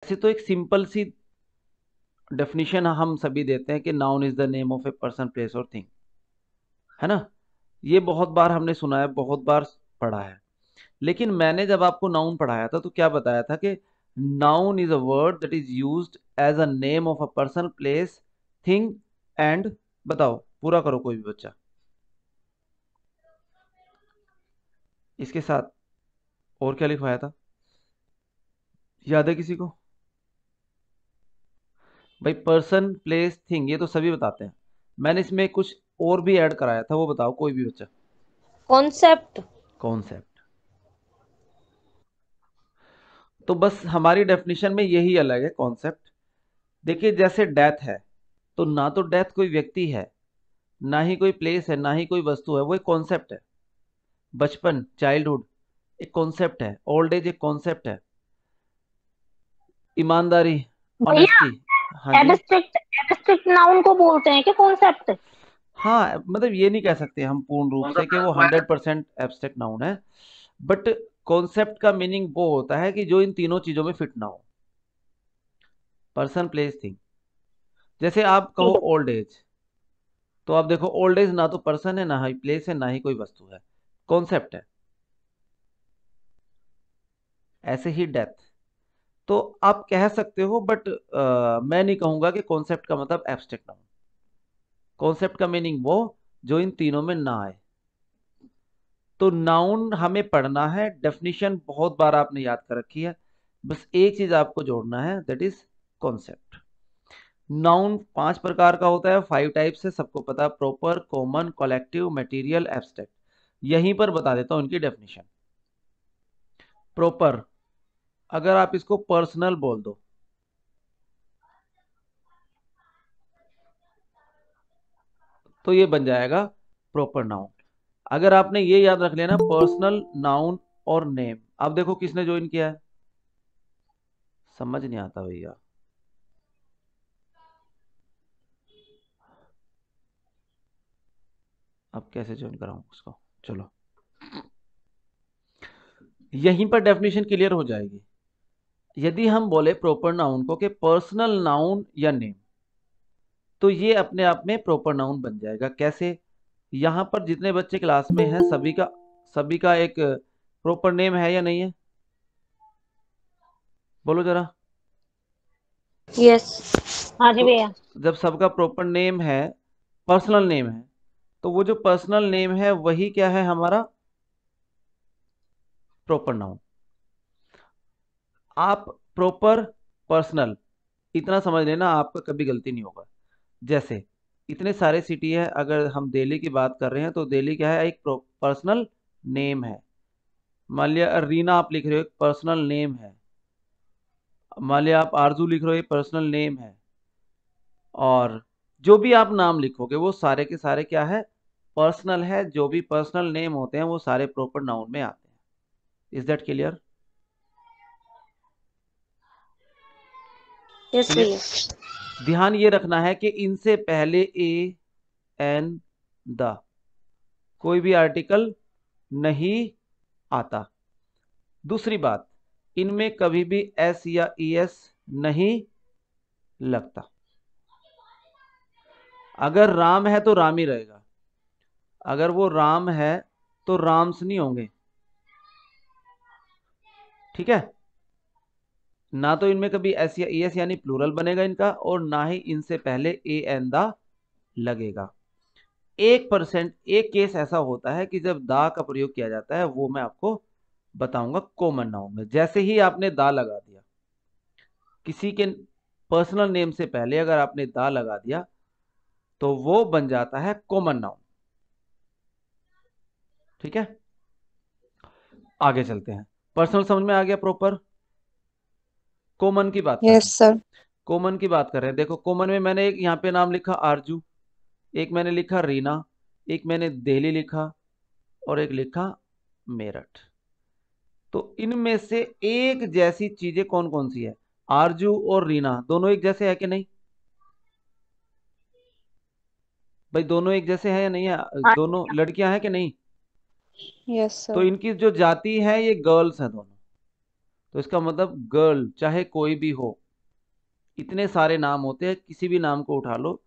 वैसे तो एक सिंपल सी डेफिनेशन हम सभी देते हैं कि noun is the name of a person place और थिंग, है ना। ये बहुत बार हमने सुना है, बहुत बार पढ़ा है। लेकिन मैंने जब आपको नाउन पढ़ाया था तो क्या बताया था कि noun is a word that is used as a name of a person place thing and, बताओ पूरा करो कोई भी बच्चा इसके साथ। और क्या लिखवाया था, याद है किसी को? भाई पर्सन प्लेस थिंग ये तो सभी बताते हैं, मैंने इसमें कुछ और भी ऐड कराया था, वो बताओ कोई भी बच्चा। कॉन्सेप्ट। कॉन्सेप्ट। तो बस हमारी डेफिनेशन में यही अलग है कॉन्सेप्ट। देखिए जैसे डेथ है, तो ना तो डेथ कोई व्यक्ति है, ना ही कोई प्लेस है, ना ही कोई वस्तु है, वो एक कॉन्सेप्ट है। बचपन, चाइल्डहुड एक कॉन्सेप्ट है, ओल्ड एज एक कॉन्सेप्ट है, ईमानदारी, भैया, ऑनेस्टी। हाँ जी। एब्स्ट्रैक्ट एब्स्ट्रैक्ट नाउन को बोलते हैं कि कॉन्सेप्ट? हाँ मतलब ये नहीं कह सकते हम पूर्ण रूप से कि वो 100% एब्स्ट्रैक्ट नाउन है, बट कॉन्सेप्ट का मीनिंग वो होता है कि जो इन तीनों चीजों में फिट ना हो, पर्सन प्लेस थिंग। जैसे आप कहो ठीक है। ओल्ड एज, तो आप देखो ओल्ड एज ना तो पर्सन है, ना ही प्लेस है, ना ही कोई वस्तु है, कॉन्सेप्ट है। ऐसे ही डेथ, तो आप कह सकते हो बट मैं नहीं कहूंगा कि कॉन्सेप्ट का मतलब एब्स्ट्रैक्ट नाउन। कॉन्सेप्ट का मीनिंग वो जो इन तीनों में ना आए। तो नाउन हमें पढ़ना है, डेफिनेशन बहुत बार आपने याद कर रखी है, बस एक चीज आपको जोड़ना है, दैट इज कॉन्सेप्ट। नाउन 5 प्रकार का होता है, 5 टाइप्स है, सबको पता है, proper, common, collective, material, abstract. यहीं पर बता देता हूं इनकी डेफिनेशन। प्रॉपर, अगर आप इसको पर्सनल बोल दो तो ये बन जाएगा प्रॉपर नाउन। अगर आपने ये याद रख लिया ना, पर्सनल, नाउन और नेम, अब देखो किसने ज्वाइन किया है, समझ नहीं आता भैया। अब कैसे ज्वाइन कराऊं उसको, चलो यहीं पर डेफिनेशन क्लियर हो जाएगी। यदि हम बोले प्रॉपर नाउन को कि पर्सनल नाउन या नेम, तो ये अपने आप में प्रॉपर नाउन बन जाएगा। कैसे? यहां पर जितने बच्चे क्लास में हैं सभी का एक प्रॉपर नेम है या नहीं है, बोलो जरा। यस। हाँ जी तो भैया। जब सबका प्रॉपर नेम है, पर्सनल नेम है, तो वो जो पर्सनल नेम है वही क्या है हमारा प्रॉपर नाउन। आप प्रॉपर, पर्सनल, इतना समझ लेना, आपका कभी गलती नहीं होगा। जैसे इतने सारे सिटी है, अगर हम दिल्ली की बात कर रहे हैं तो दिल्ली क्या है, एक पर्सनल नेम है। मान लिया रीना आप लिख रहे हो, एक पर्सनल नेम है। मान लिया आप आरजू लिख रहे हो, एक पर्सनल नेम है। और जो भी आप नाम लिखोगे वो सारे के सारे क्या है, पर्सनल है। जो भी पर्सनल नेम होते हैं वो सारे प्रॉपर नाउन में आते हैं। Is that clear? Yes clear. भैया। ध्यान ये रखना है कि इनसे पहले ए एन द कोई भी आर्टिकल नहीं आता। दूसरी बात, इनमें कभी भी एस या ई एस नहीं लगता। अगर राम है तो राम ही रहेगा, अगर वो राम है तो राम्स नहीं होंगे, ठीक है। ना तो इनमें कभी एस या ई एस यानी प्लूरल बनेगा इनका, और ना ही इनसे पहले ए एन दा लगेगा। 1%, एक केस ऐसा होता है कि जब दा का प्रयोग किया जाता है, वो मैं आपको बताऊंगा कॉमन नाउन में। जैसे ही आपने दा लगा दिया किसी के पर्सनल नेम से पहले, अगर आपने दा लगा दिया तो वो बन जाता है कॉमन नाउन, ठीक है। आगे चलते हैं, पर्सनल समझ में आ गया प्रॉपर। कॉमन की बात कर रहे यस हैं, सर। कॉमन की बात कर रहे हैं। देखो कॉमन में मैंने एक यहाँ पे नाम लिखा आरजू, एक मैंने लिखा रीना, एक मैंने दिल्ली लिखा, और एक लिखा मेरठ। तो इनमें से एक जैसी चीजें कौन कौन सी है? आरजू और रीना दोनों एक जैसे है कि नहीं? भाई दोनों एक जैसे है या नहीं है? हाँ। दोनों लड़कियां हैं कि नहीं? यस तो सर। इनकी जो जाति है ये गर्ल्स है दोनों, तो इसका मतलब गर्ल चाहे कोई भी हो, इतने सारे नाम होते हैं, किसी भी नाम को उठा लो,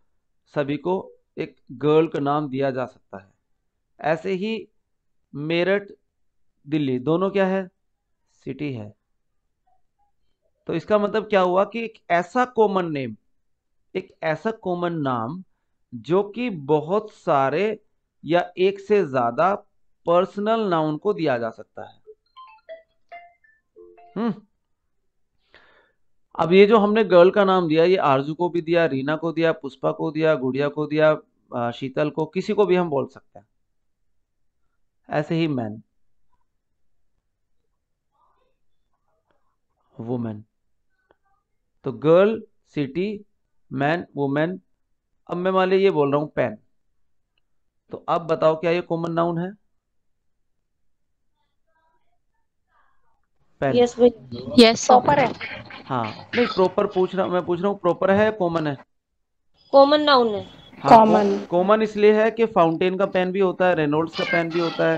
सभी को एक गर्ल का नाम दिया जा सकता है। ऐसे ही मेरठ, दिल्ली दोनों क्या है, सिटी है। तो इसका मतलब क्या हुआ कि एक ऐसा कॉमन नेम, एक ऐसा कॉमन नाम जो कि बहुत सारे या एक से ज्यादा पर्सनल नाउन को दिया जा सकता है। हम्म। अब ये जो हमने गर्ल का नाम दिया, ये आरजू को भी दिया, रीना को दिया, पुष्पा को दिया, गुड़िया को दिया, शीतल को, किसी को भी हम बोल सकते हैं। ऐसे ही मैन, वुमेन, तो गर्ल, सिटी, मैन, वुमेन। अब मैं मान लीजिए ये बोल रहा हूं पेन, तो अब बताओ क्या ये कॉमन नाउन है, पेन? यस भैया, यस प्रॉपर है, हाँ, नहीं प्रॉपर पूछ रहा, मैं पूछ रहा हूँ प्रॉपर है या कॉमन है? कॉमन नाउन है। हाँ, कॉमन। कॉमन इसलिए है कि फाउंटेन का पेन भी होता है, रेनॉल्ड्स का पेन भी होता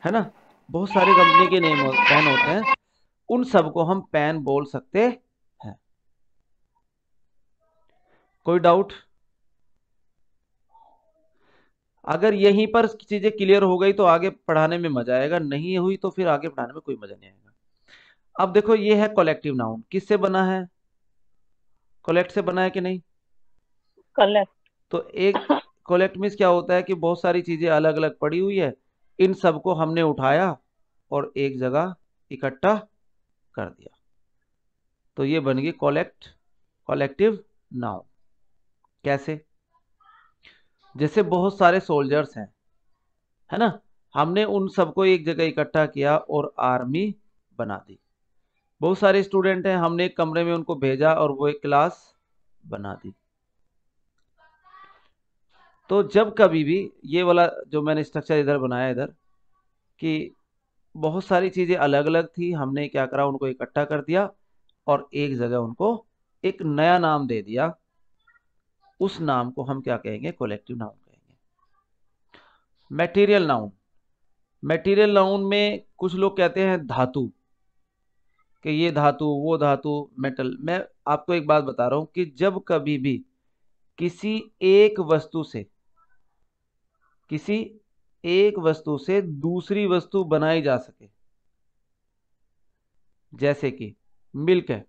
है ना, बहुत सारी कंपनी के पेन होते हैं, उन सबको हम पेन बोल सकते हैं। कोई डाउट? अगर यहीं पर चीजें क्लियर हो गई तो आगे पढ़ाने में मजा आएगा, नहीं हुई तो फिर आगे पढ़ाने में कोई मजा नहीं आएगा। अब देखो ये है कलेक्टिव नाउन, किससे बना है, कलेक्ट से बना है कि नहीं? कलेक्ट। तो एक कलेक्ट मीन्स क्या होता है कि बहुत सारी चीजें अलग अलग पड़ी हुई है, इन सबको हमने उठाया और एक जगह इकट्ठा कर दिया, तो ये बन गई कलेक्ट, कलेक्टिव नाउन। कैसे? जैसे बहुत सारे सोल्जर्स हैं, है ना, हमने उन सबको एक जगह इकट्ठा किया और आर्मी बना दी। बहुत सारे स्टूडेंट हैं, हमने एक कमरे में उनको भेजा और वो एक क्लास बना दी। तो जब कभी भी ये वाला जो मैंने स्ट्रक्चर इधर बनाया इधर, कि बहुत सारी चीजें अलग अलग थी, हमने क्या करा, उनको इकट्ठा कर दिया और एक जगह उनको एक नया नाम दे दिया, उस नाम को हम क्या कहेंगे, कलेक्टिव नाउन कहेंगे। मटेरियल नाउन, मटेरियल नाउन में कुछ लोग कहते हैं धातु, कि ये धातु वो धातु, मेटल। मैं आपको एक बात बता रहा हूं कि जब कभी भी किसी एक वस्तु से, किसी एक वस्तु से दूसरी वस्तु बनाई जा सके, जैसे कि मिल्क है,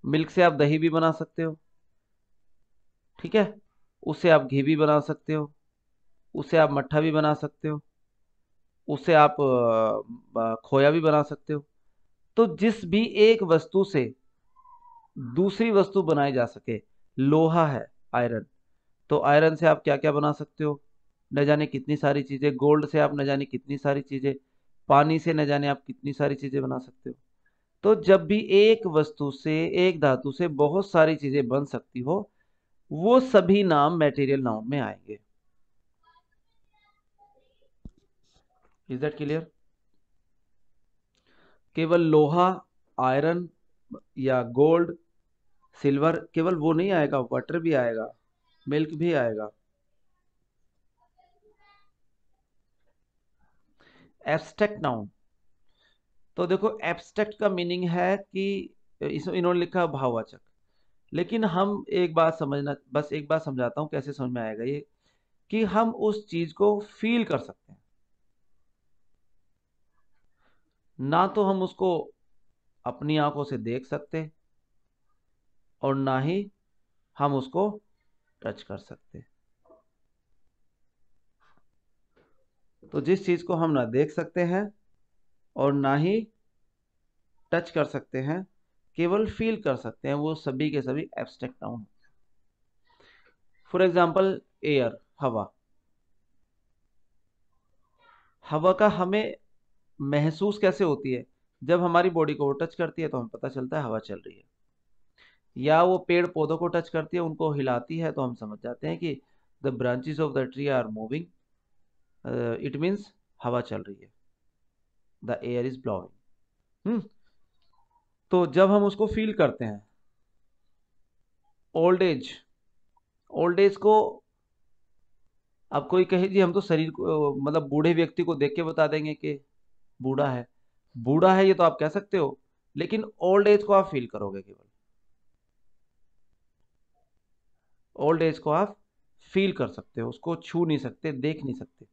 मिल्क से आप दही भी बना सकते हो, ठीक है, उससे आप घी भी बना सकते हो, उससे आप मट्ठा भी बना सकते हो, उससे आप खोया भी बना सकते हो। तो जिस भी एक वस्तु से दूसरी वस्तु बनाई जा सके, लोहा है, आयरन, तो आयरन से आप क्या क्या बना सकते हो, न जाने कितनी सारी चीजें, गोल्ड से आप न जाने कितनी सारी चीजें, पानी से न जाने आप कितनी सारी चीजें बना सकते हो। तो जब भी एक वस्तु से, एक धातु से बहुत सारी चीजें बन सकती हो, वो सभी नाम मटेरियल नाउन में आएंगे। Is that clear? केवल लोहा, आयरन या गोल्ड, सिल्वर, केवल वो नहीं आएगा, वाटर भी आएगा, मिल्क भी आएगा। एब्स्ट्रैक्ट नाउन, तो देखो एब्स्ट्रैक्ट का मीनिंग है कि इन्होंने लिखा भाववाचक, लेकिन हम एक बात समझना, बस एक बात समझाता हूं कैसे समझ में आएगा ये, कि हम उस चीज को फील कर सकते हैं, ना तो हम उसको अपनी आंखों से देख सकते और ना ही हम उसको टच कर सकते। तो जिस चीज को हम ना देख सकते हैं और ना ही टच कर सकते हैं, केवल फील कर सकते हैं, वो सभी के सभी abstract noun. For example air, हवा, हवा का हमें महसूस कैसे होती है, जब हमारी बॉडी को वो टच करती है तो हमें पता चलता है हवा चल रही है, या वो पेड़ पौधों को टच करती है, उनको हिलाती है, तो हम समझ जाते हैं कि the branches of the tree are moving, it means हवा चल रही है, द एयर इज ब्लोइंग। तो जब हम उसको फील करते हैं, ओल्ड एज, ओल्ड एज को, अब कोई कहे जी हम तो शरीर को, मतलब बूढ़े व्यक्ति को देख के बता देंगे कि बूढ़ा है, बूढ़ा है ये तो आप कह सकते हो, लेकिन ओल्ड एज को आप फील करोगे केवल, ओल्ड एज को आप फील कर सकते हो, उसको छू नहीं सकते, देख नहीं सकते।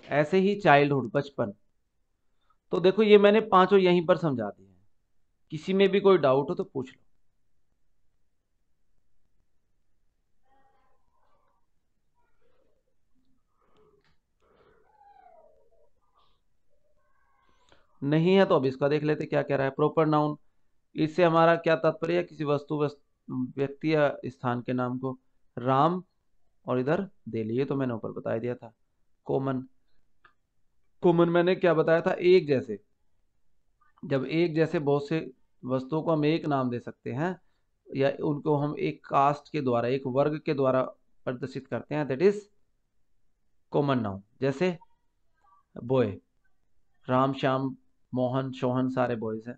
ऐसे ही चाइल्डहुड, बचपन। तो देखो ये मैंने पांचों यहीं पर समझा दिए हैं, किसी में भी कोई डाउट हो तो पूछ लो। नहीं है तो अब इसका देख लेते क्या कह रहा है। प्रॉपर नाउन, इससे हमारा क्या तात्पर्य है, किसी वस्तु व्यक्ति या स्थान के नाम को। राम और इधर दिल्ली, ये तो मैंने ऊपर बता दिया था। कॉमन, कॉमन मैंने क्या बताया था, एक जैसे। जब एक जैसे बहुत से वस्तुओं को हम एक नाम दे सकते हैं, या उनको हम एक कास्ट के द्वारा, एक वर्ग के द्वारा प्रदर्शित करते हैं, दैट इज कॉमन नाउन। जैसे बॉय, राम श्याम मोहन सोहन सारे बॉयज हैं।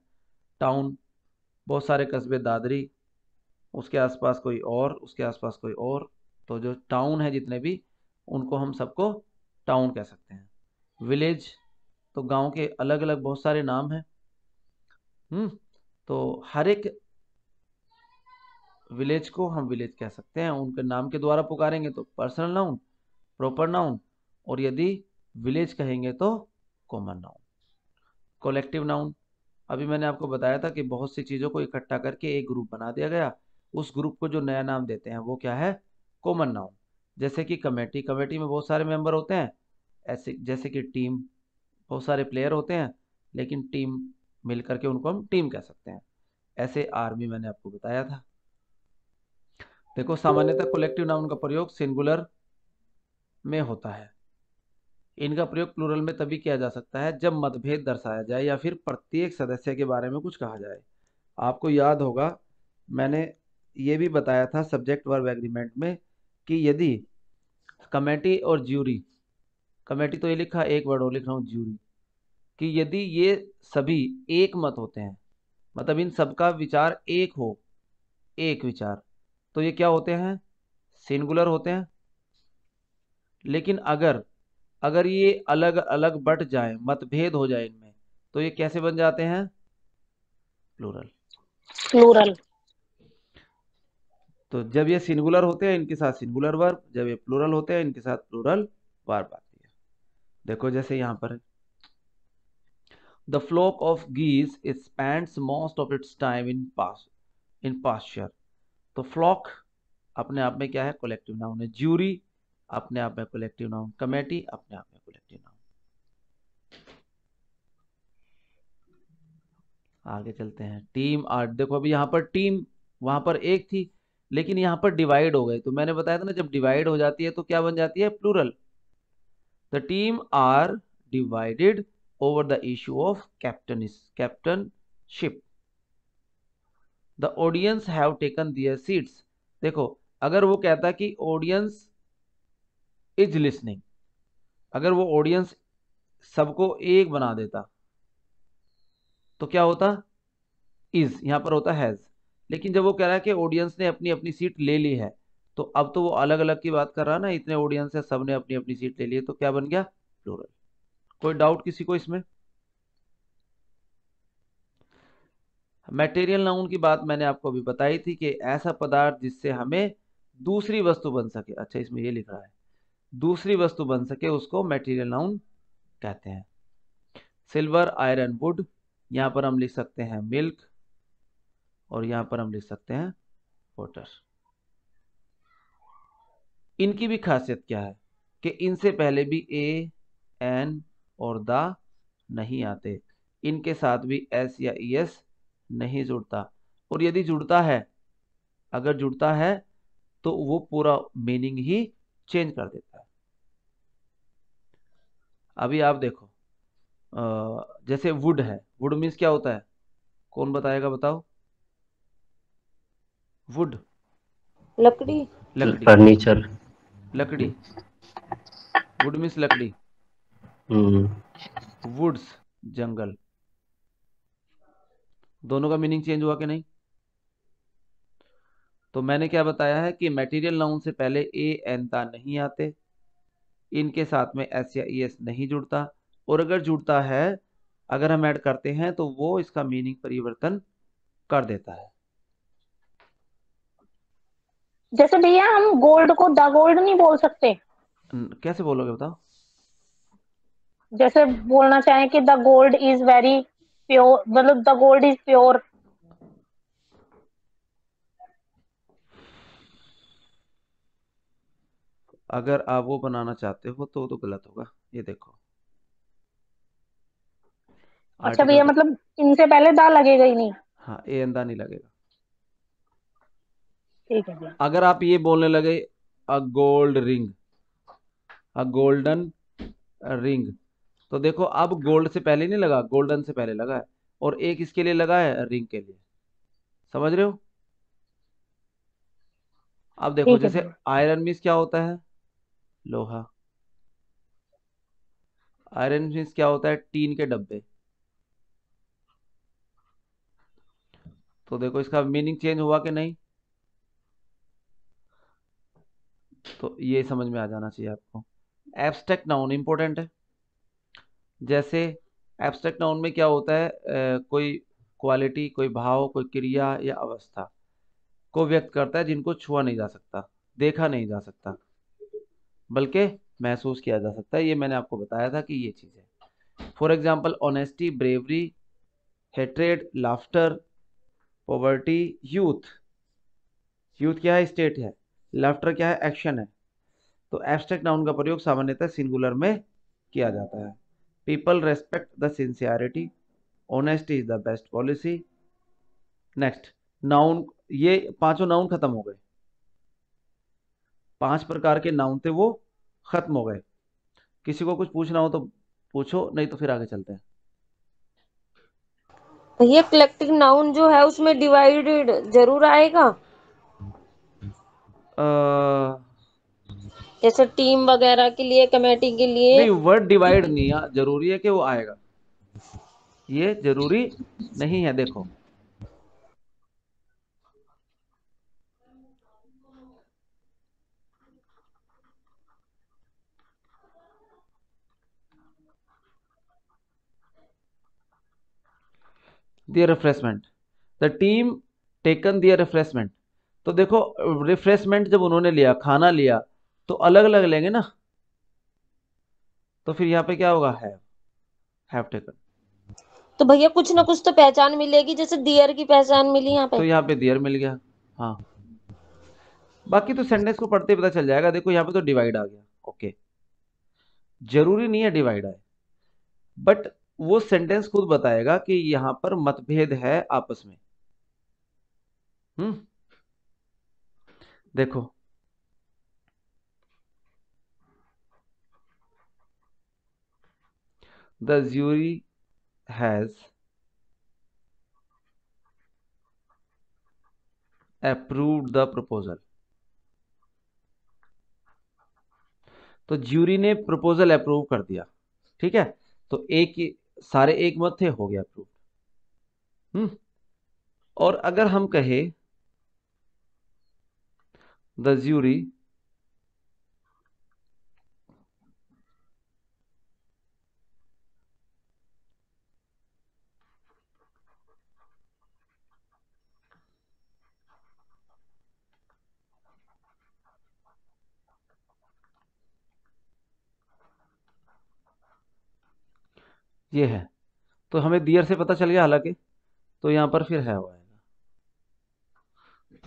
टाउन, बहुत सारे कस्बे, दादरी, उसके आसपास कोई और, उसके आसपास कोई और। तो जो टाउन है जितने भी, उनको हम सबको टाउन कह सकते हैं। विलेज, तो गांव के अलग अलग बहुत सारे नाम हैं। तो हर एक विलेज को हम विलेज कह सकते हैं, उनके नाम के द्वारा पुकारेंगे तो पर्सनल नाउन, प्रॉपर नाउन, और यदि विलेज कहेंगे तो कॉमन नाउन। कलेक्टिव नाउन, अभी मैंने आपको बताया था कि बहुत सी चीज़ों को इकट्ठा करके एक ग्रुप बना दिया गया, उस ग्रुप को जो नया नाम देते हैं वो क्या है, कॉमन नाउन। जैसे कि कमेटी, कमेटी में बहुत सारे मेंबर होते हैं, ऐसे जैसे कि टीम, बहुत सारे प्लेयर होते हैं, लेकिन टीम मिल करके उनको हम टीम कह सकते हैं। ऐसे आर्मी मैंने आपको बताया था। देखो सामान्यतः कलेक्टिव नाउन का प्रयोग सिंगुलर में होता है। इनका प्रयोग प्लूरल में तभी किया जा सकता है जब मतभेद दर्शाया जाए या फिर प्रत्येक सदस्य के बारे में कुछ कहा जाए। आपको याद होगा मैंने ये भी बताया था सब्जेक्ट वर्ब एग्रीमेंट में, कि यदि कमेटी और ज्यूरी, कमेटी तो ये लिखा, एक वर्ड और लिख रहा हूँ ज्यूरी, कि यदि ये सभी एक मत होते हैं, मतलब इन सबका विचार एक हो, एक विचार, तो ये क्या होते हैं, सिंगुलर होते हैं। लेकिन अगर अगर ये अलग अलग बट जाए, मतभेद हो जाए इनमें, तो ये कैसे बन जाते हैं, प्लूरल। प्लूरल। तो जब ये सिंगुलर होते हैं इनके साथ सिंगुलर वर्ब, जब ये प्लूरल होते हैं इनके साथ प्लूरल वर्ब आती है। देखो जैसे यहाँ पर the flock of geese spends most of its time in pasture. तो फ्लॉक अपने आप में क्या है, कलेक्टिव नाउन है। ज्यूरी अपने आप में कलेक्टिव नाउन, कमेटी अपने आप में कलेक्टिव नाउन। आगे चलते हैं। टीम आर्ट, देखो अभी यहाँ पर टीम वहां पर एक थी, लेकिन यहाँ पर डिवाइड हो गए। तो मैंने बताया था ना, जब डिवाइड हो जाती है तो क्या बन जाती है, plural. The team are divided over the issue of captainship. The audience have taken their seats. देखो अगर वो कहता कि ऑडियंस इज लिसनिंग, अगर वो ऑडियंस सबको एक बना देता तो क्या होता, इज यहाँ पर होता हैज। लेकिन जब वो कह रहा है कि ऑडियंस ने अपनी अपनी सीट ले ली है, तो अब तो वो अलग अलग की बात कर रहा है ना, इतने ऑडियंस है, सबने अपनी अपनी सीट ले ली है, तो क्या बन गया, प्लूरल। कोई डाउट किसी को इसमें। मटेरियल नाउन की बात मैंने आपको अभी बताई थी कि ऐसा पदार्थ जिससे हमें दूसरी वस्तु बन सके। अच्छा इसमें ये लिख रहा है, दूसरी वस्तु बन सके उसको मटेरियल नाउन कहते हैं। सिल्वर, आयरन, वुड, यहाँ पर हम लिख सकते हैं मिल्क, और यहाँ पर हम लिख सकते हैं वाटर। इनकी भी खासियत क्या है कि इनसे पहले भी ए, एन और द नहीं आते, इनके साथ भी एस या ईएस नहीं जुड़ता, और यदि जुड़ता है, अगर जुड़ता है तो वो पूरा मीनिंग ही चेंज कर देता है। अभी आप देखो जैसे वुड है, वुड मीन्स क्या होता है, कौन बताएगा, बताओ। वुड, लकड़ी। लकड़ी, फर्नीचर। लकड़ी, वुड मीन्स लकड़ी। हम्म। वुड्स, जंगल, दोनों का मीनिंग चेंज हुआ कि नहीं। तो मैंने क्या बताया है कि मटेरियल नाउन से पहले ए एन ता नहीं आते, इनके साथ में एस या ई एस नहीं जुड़ता, और अगर जुड़ता है, अगर हम ऐड करते हैं तो वो इसका मीनिंग परिवर्तन कर देता है। जैसे भैया हम गोल्ड को द गोल्ड नहीं बोल सकते? कैसे बोलोगे बताओ? जैसे बोलना चाहें कि the gold is very pure, मतलब द गोल्ड इज प्योर। अगर आप वो बनाना चाहते हो तो गलत होगा। ये देखो, अच्छा आर्टिकल भैया, का, मतलब इनसे पहले दा लगेगा ही नहीं? हाँ, ए अंदा नहीं लगेगा। ठीक है भैया। अगर आप ये बोलने लगे a gold ring, a golden ring, तो देखो अब गोल्ड से पहले नहीं लगा, गोल्डन से पहले लगा है, और एक इसके लिए लगा है रिंग के लिए। समझ रहे हो? अब देखो, ठीक है जैसे भैया। आयरन मीन्स क्या होता है? लोहा। आयरन मीन्स क्या होता है? टीन के डब्बे। तो देखो इसका मीनिंग चेंज हुआ कि नहीं? तो ये समझ में आ जाना चाहिए आपको। एब्स्ट्रैक्ट नाउन इंपॉर्टेंट है। जैसे एब्स्ट्रैक्ट नाउन में क्या होता है, कोई क्वालिटी, कोई भाव, कोई क्रिया या अवस्था को व्यक्त करता है जिनको छुआ नहीं जा सकता, देखा नहीं जा सकता, बल्कि महसूस किया जा सकता है। ये मैंने आपको बताया था कि ये चीज़ है। For example, honesty, bravery, hatred, laughter, poverty, youth. Youth क्या है? स्टेट है। लाफ्टर क्या है? एक्शन है। तो एब्स्ट्रैक्ट नाउन का प्रयोग सामान्यतः सिंगुलर में किया जाता है। People respect the sincerity, honesty is the best policy. Next, noun, ये पांचों नाउन खत्म हो गए। 5 प्रकार के नाउन थे वो खत्म हो गए। किसी को कुछ पूछना हो तो पूछो, नहीं तो फिर आगे चलते हैं। ये कलेक्टिव नाउन जो है उसमें डिवाइडेड जरूर आएगा, अ, जैसे टीम वगैरह के लिए, कमेटी के लिए। नहीं, वर्ड डिवाइड नहीं जरूरी है कि वो आएगा, ये जरूरी नहीं है। देखो, their refreshment, the team taken their refreshment. तो देखो, रिफ्रेशमेंट जब उन्होंने लिया, खाना लिया, तो अलग अलग लेंगे ना, तो फिर यहाँ पे क्या होगा? Have taken. तो भैया कुछ ना कुछ तो पहचान मिलेगी, जैसे दियर की पहचान मिली यहाँ तो पे। यहाँ पे दियर मिल गया। हाँ, बाकी तो सेंटेंस को पढ़ते ही पता चल जाएगा। देखो यहाँ पे तो डिवाइड आ गया। ओके, जरूरी नहीं है डिवाइड आए, बट वो सेंटेंस खुद बताएगा कि यहाँ पर मतभेद है आपस में। हम्म, देखो, the jury has approved the proposal. तो ज्यूरी ने प्रपोजल अप्रूव कर दिया, ठीक है। तो एक ही, सारे एक मत थे, हो गया अप्रूव। हम्म, और अगर हम कहें द ज्यूरी ये है, तो हमें दियर से पता चल गया हालांकि, तो यहाँ पर फिर है हो आएगा।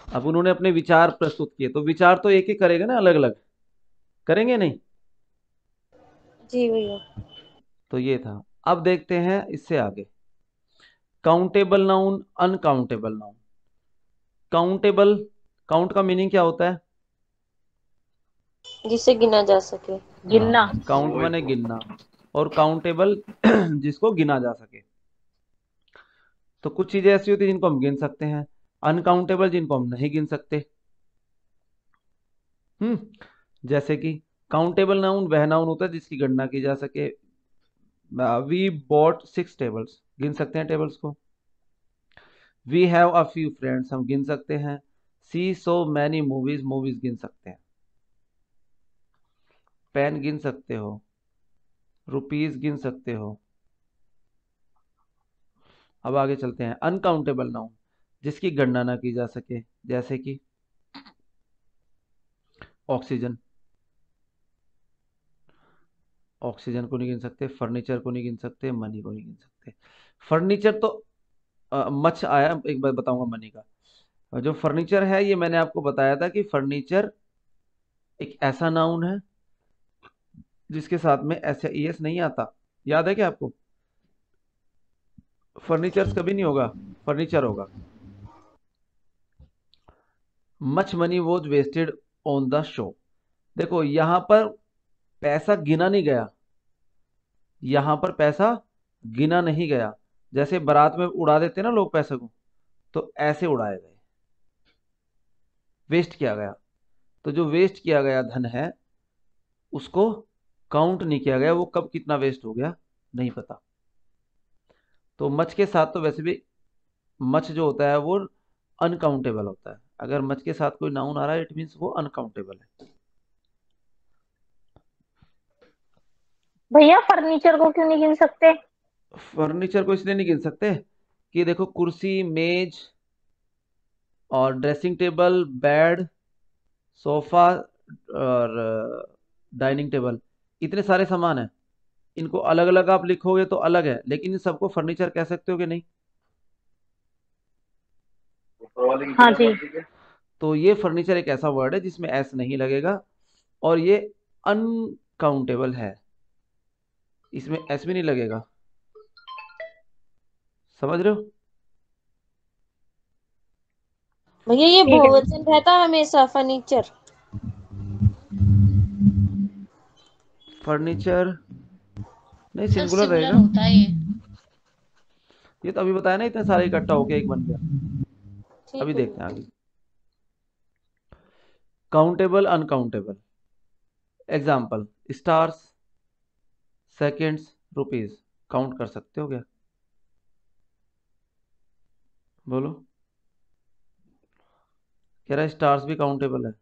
अब उन्होंने अपने विचार प्रस्तुत किए, तो विचार तो एक ही करेगा ना, अलग अलग करेंगे नहीं। जी भैया। तो ये था। अब देखते हैं इससे आगे, countable noun, uncountable noun. Countable, count का मीनिंग क्या होता है? जिसे गिना जा सके। हाँ, गिनना। काउंट माने गिनना, और काउंटेबल जिसको गिना जा सके। तो कुछ चीजें ऐसी होती है जिनको हम गिन सकते हैं, अनकाउंटेबल जिनको हम नहीं गिन सकते। जैसे कि काउंटेबल नाउन वह नाउन होता है जिसकी गणना की जा सके। वी बॉट 6 टेबल्स, गिन सकते हैं टेबल्स को। We have a few friends, हम गिन सकते हैं। See so many movies, movies गिन सकते हैं। पेन गिन सकते हो, रुपीस गिन सकते हो। अब आगे चलते हैं। अनकाउंटेबल नाउन, जिसकी गणना ना की जा सके, जैसे कि ऑक्सीजन, ऑक्सीजन को नहीं गिन सकते, फर्नीचर को नहीं गिन सकते, मनी को नहीं गिन सकते। फर्नीचर तो मच आया, एक बार बताऊंगा मनी का। और जो फर्नीचर है, ये मैंने आपको बताया था कि फर्नीचर एक ऐसा नाउन है जिसके साथ में एस या ईएस नहीं आता। याद है क्या आपको? फर्नीचर्स कभी नहीं होगा, फर्नीचर होगा। Much money was wasted on the show. देखो यहां पर पैसा गिना नहीं गया, यहां पर पैसा गिना नहीं गया। जैसे बारात में उड़ा देते ना लोग पैसे को, तो ऐसे उड़ाए गए, वेस्ट किया गया। तो जो वेस्ट किया गया धन है, उसको काउंट नहीं किया गया, वो कब कितना वेस्ट हो गया नहीं पता। तो मच के साथ तो वैसे भी मच जो होता है वो अनकाउंटेबल होता है। अगर मच के साथ कोई नाउन आ रहा है, इट मीन्स वो अनकाउंटेबल है। भैया फर्नीचर को क्यों नहीं गिन सकते? फर्नीचर को इसलिए नहीं गिन सकते कि देखो कुर्सी, मेज और ड्रेसिंग टेबल, बेड, सोफा और डाइनिंग टेबल, इतने सारे सामान हैं। इनको अलग अलग आप लिखोगे तो अलग है, लेकिन इन सबको फर्नीचर कह सकते हो कि नहीं? हाँ जी। तो ये फर्नीचर एक ऐसा वर्ड है जिसमें एस नहीं लगेगा, और ये अनकाउंटेबल है, इसमें एस भी नहीं लगेगा। समझ रहे हो? भैया ये ठीक है। बहुवचन रहता है हमेशा फर्नीचर। फर्नीचर नहीं, सर सिंगुलर सिंगुलर रहेगा। होता है ये। ये तो अभी बताया ना, इतने सारे इकट्ठा होके एक बन गया। ठीक अभी है देखते हैं आगे। Countable, uncountable. Example, stars, seconds, rupees. Count कर सकते हो क्या? बोलो। कह रहा है स्टार्स भी काउंटेबल है,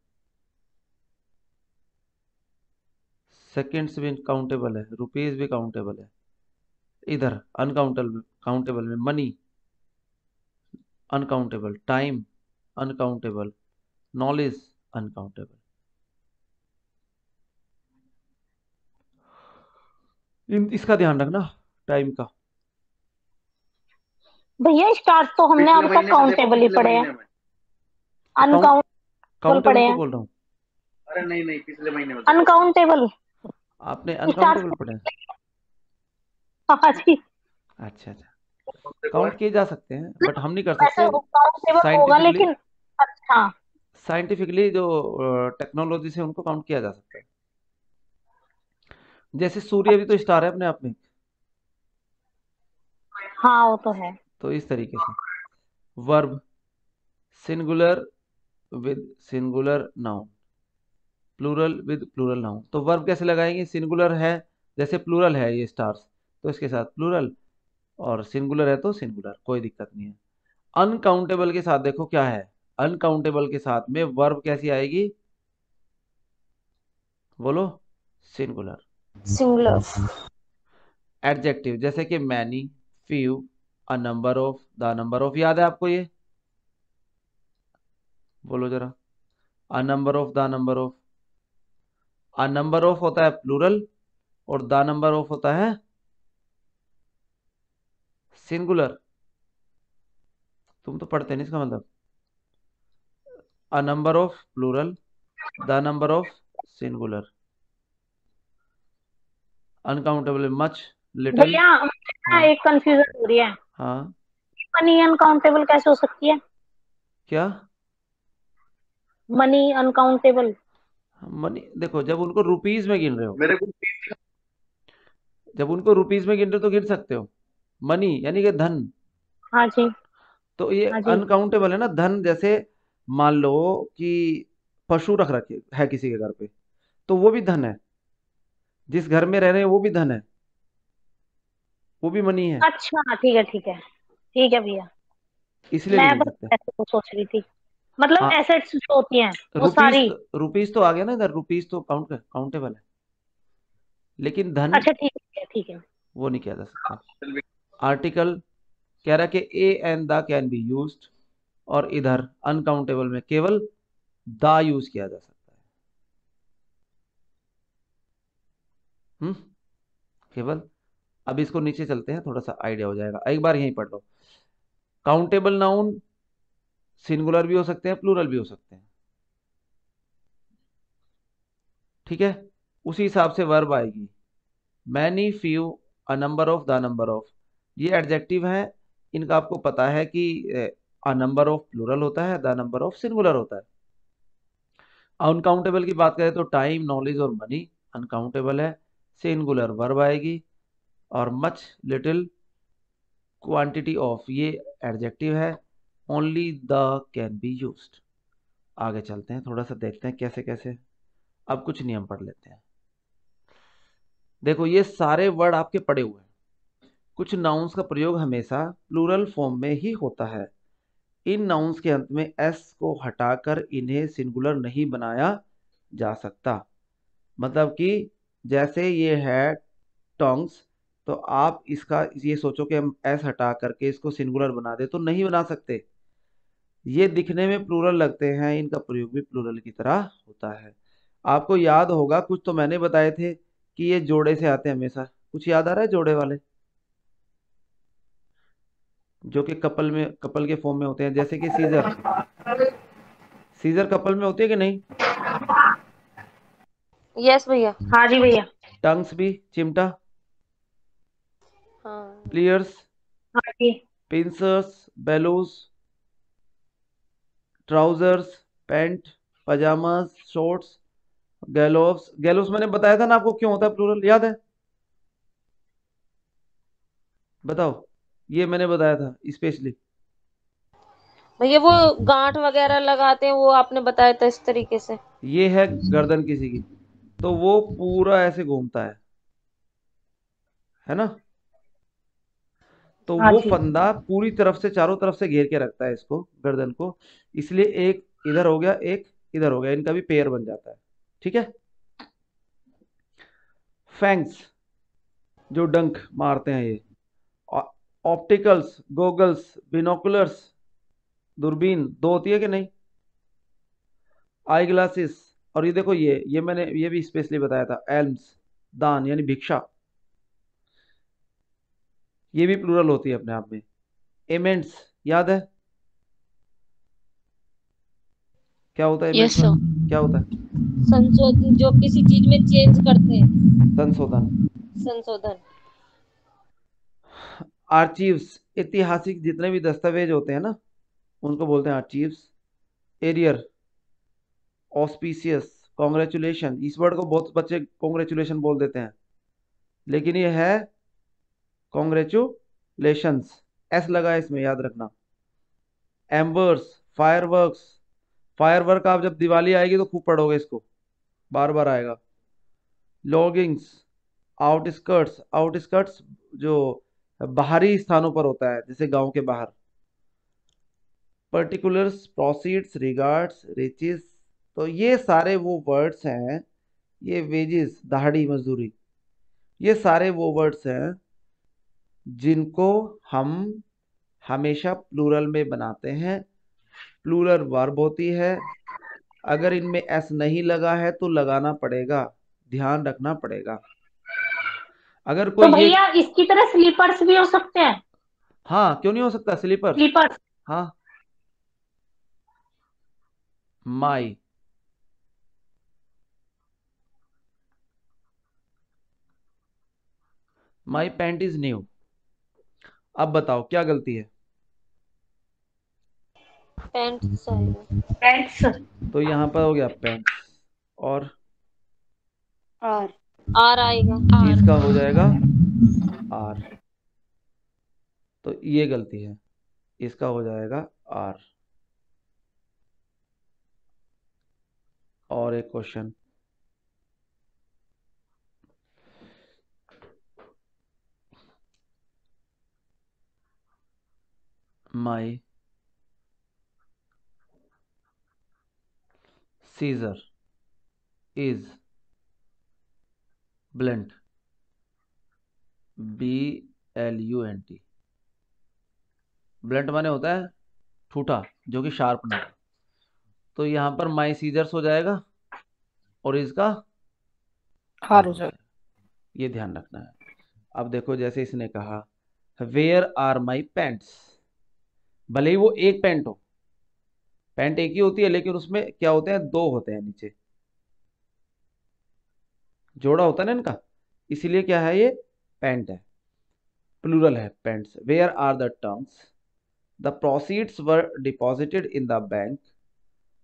सेकेंड्स भी काउंटेबल है, रुपीज भी काउंटेबल है। इधर अनकाउंटेबल, काउंटेबल में money uncountable, time uncountable, knowledge uncountable. इसका ध्यान रखना, टाइम का। भैया स्टार्स तो हमने अब तक काउंटेबल ही पढ़े हैं, काउंट अनकाउंटेबल पढ़े काउंटेबल तो हैं। बोल रहा हूँ। अरे नहीं नहीं, पिछले महीने में अनकाउंटेबल आपने स्टार्स। अनकाउंटेबल पढ़े हैं? हाँ जी। अच्छा अच्छा, काउंट किए जा सकते हैं बट हम नहीं कर वैसे सकते। काउंटेबल होगा साइंटिफिकली, लेकिन। अच्छा। साइंटिफिकली जो टेक्नोलॉजी से उनको काउंट किया जा सकता है। जैसे सूर्य भी तो स्टार है अपने आप में, हाँ वो तो है। तो इस तरीके से। Verb, singular with singular noun, plural with plural noun. तो वर्ब कैसे लगाएंगे? सिंगुलर है, जैसे प्लूरल है ये स्टार्स, तो इसके साथ प्लूरल, और सिंगुलर है तो सिंगुलर, कोई दिक्कत नहीं है। अनकाउंटेबल के साथ देखो क्या है, अनकाउंटेबल के साथ में वर्ब कैसी आएगी? बोलो। सिंगुलर। सिंगुलर। एडजेक्टिव, जैसे कि many, few, a number of, the number of. याद है आपको ये? बोलो जरा। अ number of, the number of. A number of होता है प्लूरल, और द नंबर ऑफ होता है सिंगुलर। तुम तो पढ़ते नहीं, इसका मतलब a number of plural, the number of singular. Uncountable, much, little. भैया मुझे ना हाँ एक कंफ्यूजन हो रही है। हाँ। मनी अनकाउंटेबल कैसे हो सकती है? क्या? Money uncountable. मनी देखो, जब उनको रुपीज में गिन रहे हो, मेरे को जब उनको रुपीज में गिन रहे हो तो गिन सकते हो। मनी यानी कि धन। हाँ जी। तो ये हाँ जी। अनकाउंटेबल है ना धन। जैसे मान लो कि पशु रख रखे है किसी के घर पे, तो वो भी धन है। जिस घर में रह रहे हैं वो भी धन है, वो भी मनी है। अच्छा ठीक है ठीक है। ठीक है भैया। इसलिए नहीं मैं गिन बस सकते। ऐसे को सोच रही थी, मतलब हाँ, एसेट्स जो होती हैं वो रुपीज सारी। रुपीज तो आ गया ना इधर, रुपीज तो काउंटेबल है। लेकिन धन अच्छा ठीक है। वो नहीं किया जा सकता। चल भी- आर्टिकल कह रहा है कि A and the can be used, और इधर अनकाउंटेबल में केवल द यूज किया जा सकता है। केवल। अब इसको नीचे चलते हैं, थोड़ा सा आइडिया हो जाएगा, एक बार यहीं पढ़ लो। काउंटेबल नाउन सिंगुलर भी हो सकते हैं, प्लूरल भी हो सकते हैं, ठीक है। उसी हिसाब से वर्ब आएगी, many, few, a number of, the number of. ये एडजेक्टिव है, इनका आपको पता है कि अ नंबर ऑफ प्लूरल होता है, द नंबर ऑफ सिंगुलर होता है। अनकाउंटेबल की बात करें तो टाइम, नॉलेज और मनी अनकाउंटेबल है, सिंगुलर वर्ब आएगी। और मच, लिटिल, क्वांटिटी ऑफ ये एडजेक्टिव है, only the can be used. आगे चलते हैं, थोड़ा सा देखते हैं कैसे कैसे। अब कुछ नियम पढ़ लेते हैं। देखो ये सारे वर्ड आपके पड़े हुए हैं। कुछ नाउन्स का प्रयोग हमेशा प्लूरल फॉर्म में ही होता है। इन नाउन्स के अंत में एस को हटाकर इन्हें सिंगुलर नहीं बनाया जा सकता। मतलब कि जैसे ये है टोंग्स, तो आप इसका ये सोचो कि हम एस हटा करके इसको सिंगुलर बना दे, तो नहीं बना सकते। ये दिखने में प्लूरल लगते हैं, इनका प्रयोग भी प्लूरल की तरह होता है। आपको याद होगा कुछ तो मैंने बताए थे कि ये जोड़े से आते हैं हमेशा। कुछ याद आ रहा है जोड़े वाले, जो कि कपल में, कपल के फॉर्म में होते हैं, जैसे कि सीजर। सीजर कपल में होती है कि नहीं? यस भैया। हाँ जी भैया। टंग्स भी, चिमटा। हाँ। प्लियर्स, हाँ जी। Pincers, bellows, trousers, pant, pyjamas, shorts, gallows. Gallows मैंने बताया था ना आपको क्यों होता है प्लूरल, याद है? बताओ, ये मैंने बताया था स्पेशली। भैया वो गांठ वगैरह लगाते हैं, वो आपने बताया था इस तरीके से। ये है गर्दन किसी की, तो वो पूरा ऐसे घूमता है ना? तो हाँ वो जी। फंदा पूरी तरफ से, चारों तरफ से घेर के रखता है इसको, गर्दन को। इसलिए एक इधर हो गया, एक इधर हो गया, इनका भी पेयर बन जाता है, ठीक है। फैंग्स, जो डंक मारते हैं ये। ऑप्टिकल्स, गोगल्स, बिनोकुलर्स, दूरबीन दो होती है कि नहीं? Eye glasses. और ये देखो, ये मैंने ये भी स्पेशली बताया था, एल्म्स, दान यानी भिक्षा, ये भी प्लूरल होती है अपने आप में। एमेंट्स, याद है क्या होता है यस एमेंट्स में? सर। क्या होता है? संशोधन, जो किसी चीज में चेंज करते हैं। संशोधन। संशोधन। आर्चीव्स, ऐतिहासिक जितने भी दस्तावेज होते हैं ना, उनको बोलते हैं आर्चीव्स। Arrear, auspicious, congratulation. इस वर्ड को बहुत बच्चे कॉन्ग्रेचुलेशन बोल देते हैं, लेकिन ये है कॉन्ग्रेचुलेशंस। एस लगा है इसमें, याद रखना। एम्बर्स, फायरवर्क्स। फायरवर्क आप जब दिवाली आएगी तो खूब पढ़ोगे इसको, बार बार आएगा। लॉगिंग्स, आउटस्कर्ट्स। आउटस्कर्ट्स जो बाहरी स्थानों पर होता है, जैसे गांव के बाहर। Particulars, proceeds, regards, riches. तो ये सारे वो वर्ड्स हैं, ये वेजेस, दहाड़ी मजदूरी, ये सारे वो वर्ड्स हैं जिनको हम हमेशा प्लूरल में बनाते हैं। प्लूरल वर्ब होती है। अगर इनमें एस नहीं लगा है तो लगाना पड़ेगा, ध्यान रखना पड़ेगा। अगर तो कोई ये, भैया इसकी तरह स्लीपर्स भी हो सकते हैं। हाँ क्यों नहीं हो सकता, स्लीपर्स। स्लीपर्स। हाँ, माई, माई पैंट इज न्यू। अब बताओ क्या गलती है? पैंट सही है। पैंट्स। तो यहाँ पर हो गया पैंट्स, और और आर आएगा। इसका हो जाएगा आर। तो ये गलती है, इसका हो जाएगा आर। और एक question, my scissor is blunt. BLUNT। Blunt माने होता है ठूठा, जो कि शार्प ना हो। तो यहाँ पर माई सीजर्स हो जाएगा और इसका हार हो जाएगा, ये ध्यान रखना है। अब देखो जैसे इसने कहा वेयर आर माई पैंट्स, भले ही वो एक पैंट हो, पैंट एक ही होती है लेकिन उसमें क्या होते हैं, दो होते हैं नीचे, जोड़ा होता है ना इनका, इसीलिए क्या है ये पैंट है, प्लूरल है pants. Where are the terms, the proceeds were deposited in the bank,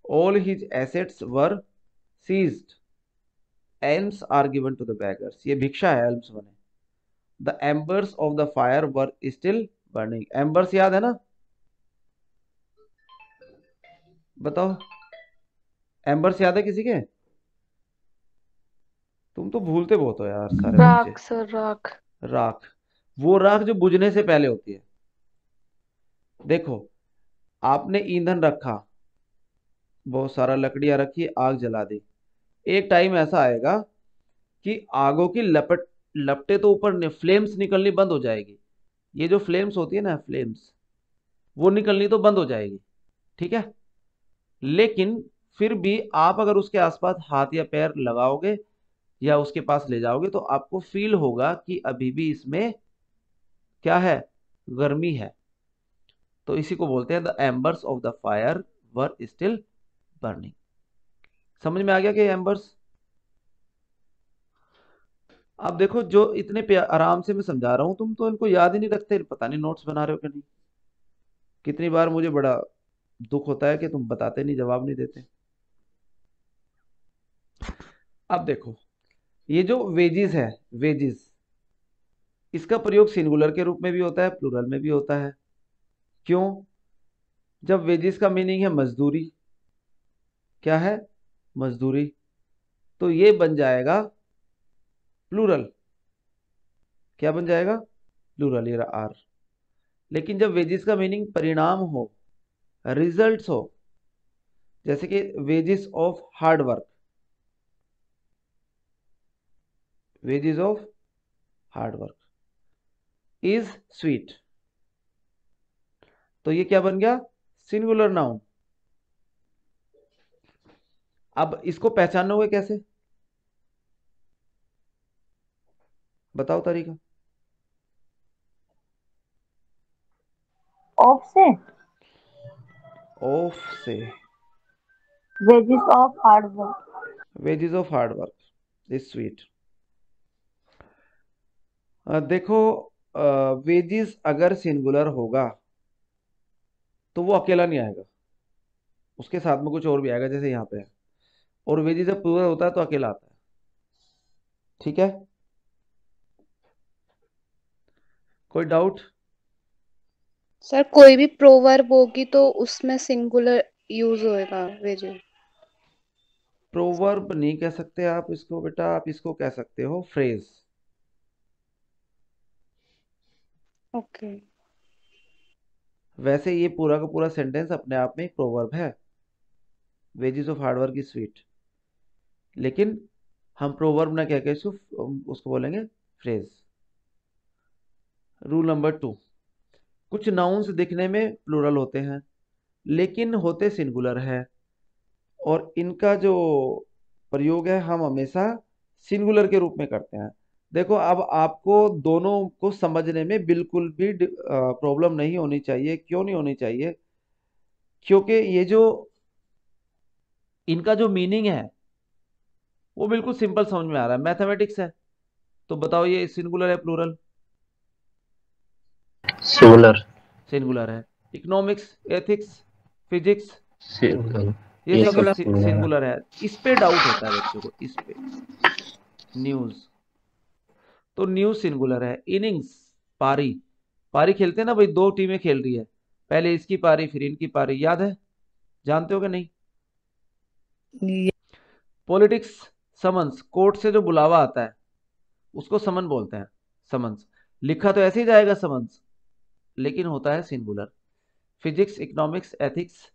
all his assets were seized, alms are given to the beggars, ये भिक्षा है, alms बने। the embers of the fire were still burning, embers याद है ना, बताओ embers याद है किसी के? तुम तो भूलते बहुत हो यार सारे बच्चे। राख सर, राख। राख, वो राख जो बुझने से पहले होती है। देखो आपने ईंधन रखा, बहुत सारा लकड़ियां रखी, आग जला दी, एक टाइम ऐसा आएगा कि आगों की लपटे तो ऊपर फ्लेम्स निकलनी बंद हो जाएगी, ये जो फ्लेम्स होती है ना, फ्लेम्स वो निकलनी तो बंद हो जाएगी, ठीक है। लेकिन फिर भी आप अगर उसके आसपास हाथ या पैर लगाओगे या उसके पास ले जाओगे तो आपको फील होगा कि अभी भी इसमें क्या है, गर्मी है। तो इसी को बोलते हैं the एम्बर्स of the fire were still burning. समझ में आ गया कि एम्बर्स? अब देखो जो इतने आराम से मैं समझा रहा हूं, तुम तो इनको याद ही नहीं रखते, पता नहीं नोट्स बना रहे हो कि नहीं। कितनी बार मुझे बड़ा दुख होता है कि तुम बताते नहीं, जवाब नहीं देते। अब देखो ये जो वेजिस है, वेजिस, इसका प्रयोग सिंगुलर के रूप में भी होता है, प्लूरल में भी होता है। क्यों? जब वेजिस का मीनिंग है मजदूरी, क्या है, मजदूरी, तो ये बन जाएगा प्लूरल, क्या बन जाएगा, प्लूरल, ये आर। लेकिन जब वेजिस का मीनिंग परिणाम हो, रिजल्ट्स हो, जैसे कि wages of hard work, wages of hard work is sweet, तो ये क्या बन गया, सिंगुलर नाउन। अब इसको पहचानोगे कैसे, बताओ तरीका। ऑफ से, ऑफ से, wages of hard work. Wages of hard work is sweet. देखो वेजिस अगर सिंगुलर होगा तो वो अकेला नहीं आएगा, उसके साथ में कुछ और भी आएगा, जैसे यहाँ पे है। और वेजिस जब प्लूरल होता है तो अकेला आता है, ठीक है। कोई डाउट? सर कोई भी प्रोवर्ब होगी तो उसमें सिंगुलर यूज होएगा वेजिस। प्रोवर्ब नहीं कह सकते आप इसको बेटा, आप इसको कह सकते हो फ्रेज। ओके। वैसे ये पूरा का पूरा सेंटेंस अपने आप में एक प्रोवर्ब है, wages of hard work is sweet, लेकिन हम प्रोवर्ब ना कह के उसको बोलेंगे फ्रेज। रूल नंबर 2, कुछ नाउन्स दिखने में प्लूरल होते हैं लेकिन होते सिंगुलर है, और इनका जो प्रयोग है हम हमेशा सिंगुलर के रूप में करते हैं। देखो अब आपको दोनों को समझने में बिल्कुल भी प्रॉब्लम नहीं होनी चाहिए। क्यों नहीं होनी चाहिए? क्योंकि ये जो इनका जो मीनिंग है वो बिल्कुल सिंपल समझ में आ रहा है, मैथमेटिक्स है। तो बताओ ये सिंगुलर है प्लूरल? सिंगुलर। सिंगुलर है। Economics, ethics, physics, singular. ये सब सिंगुलर। सिंगुलर है। इस पे डाउट होता है बच्चों को, इस पे। न्यूज, तो न्यूज सिंगुलर है। इनिंग्स, पारी, पारी खेलते हैं ना भाई, दो टीमें खेल रही है, पहले इसकी पारी फिर इनकी पारी, याद है, जानते हो कि नहीं? पॉलिटिक्स, समन्स, कोर्ट से जो बुलावा आता है उसको समन बोलते हैं, समन्स। लिखा तो ऐसे ही जाएगा समन्स, लेकिन होता है singular. Physics, economics, ethics,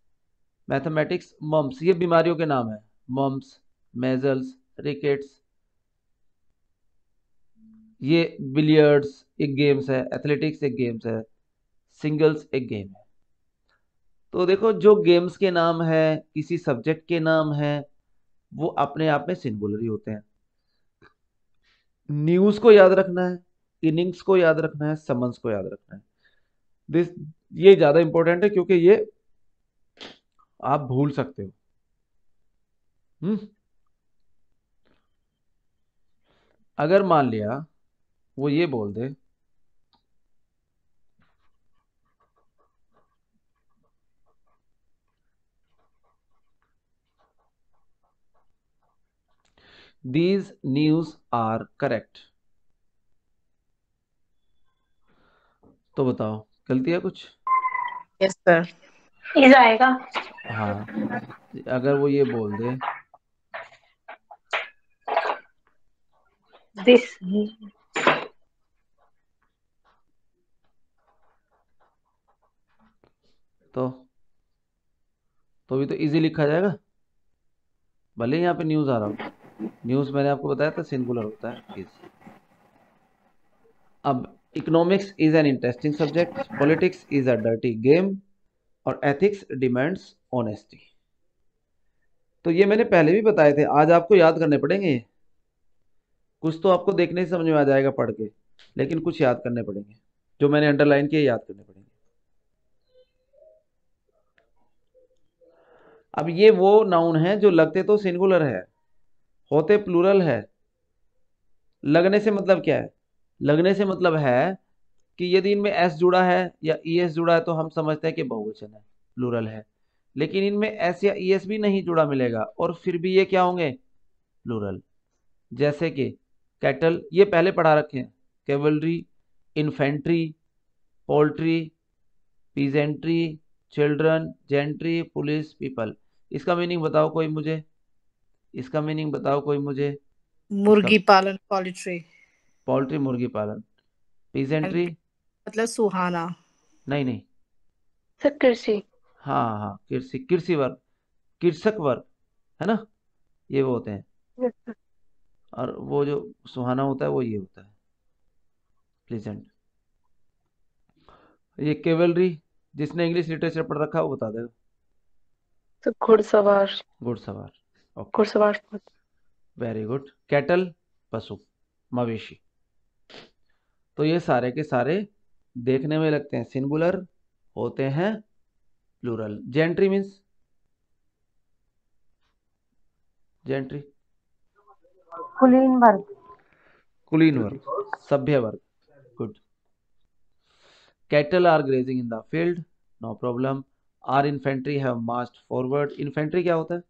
mathematics, mumps, ये बीमारियों के नाम है, मम्स, मेजल्स, रिकेट्स, ये बिलियर्ड्स एक गेम्स है, एथलेटिक्स एक गेम्स है, सिंगल्स एक गेम है। तो देखो जो गेम्स के नाम है, किसी सब्जेक्ट के नाम है, वो अपने आप में सिंगुलर ही होते हैं। न्यूज को याद रखना है, इनिंग्स को याद रखना है, समन्स को याद रखना है। दिस ये ज्यादा इंपॉर्टेंट है क्योंकि ये आप भूल सकते हो। अगर मान लिया वो ये बोल दे दीज न्यूज आर करेक्ट, तो बताओ गलती है कुछ? Yes sir. इज आएगा। हाँ, अगर वो ये बोल दे दिस तो भी तो इजी लिखा जाएगा, भले ही यहाँ पे न्यूज आ रहा हो। न्यूज मैंने आपको बताया था सिंगुलर होता है इज। अब economics is an interesting subject, politics is a dirty game, और एथिक्स डिमांड्स ऑनेस्टी। तो ये मैंने पहले भी बताए थे, आज आपको याद करने पड़ेंगे। कुछ तो आपको देखने से समझ में आ जाएगा पढ़ के, लेकिन कुछ याद करने पड़ेंगे, जो मैंने अंडरलाइन किए याद करने पड़ेंगे। अब ये वो नाउन है जो लगते तो सिंगुलर है, होते प्लूरल है। लगने से मतलब क्या है? लगने से मतलब है कि यदि इनमें एस जुड़ा है या ई एस जुड़ा है तो हम समझते हैं कि बहुवचन है, प्लूरल है। लेकिन इनमें एस या ई एस भी नहीं जुड़ा मिलेगा और फिर भी ये क्या होंगे? प्लूरल। जैसे कि कैटल, ये पहले पढ़ा रखे हैं। Cavalry, infantry, poultry, peasantry, children, gentry, police, people. इसका मीनिंग बताओ कोई मुझे, इसका मीनिंग बताओ कोई मुझे। इसका मुर्गी पालन, पोल्ट्री। पोल्ट्री मुर्गी पालन। पीजेंट्री मतलब सुहाना। नहीं नहीं, सर कृषि। हाँ हाँ, कृषि, कृषि वर्ग, कृषक वर्ग है ना, ये वो होते हैं। Yes sir. और वो जो सुहाना होता है वो ये होता है प्लीजेंट। ये केवलरी, जिसने इंग्लिश लिटरेचर पढ़ रखा है वो बता देगा। सर घुड़सवार। घुड़सवार, ओके, घुड़सवार। Very good. कैटल पशु, मवेशी। तो ये सारे के सारे देखने में लगते हैं सिंगुलर, होते हैं प्लूरल। जेंट्री मीन्स, जेंट्री कुलीन वर्ग। कुलीन वर्ग, सभ्य वर्ग। Good. Cattle are grazing in the field, no problem. Are infantry have marched forward. Infantry क्या होता है?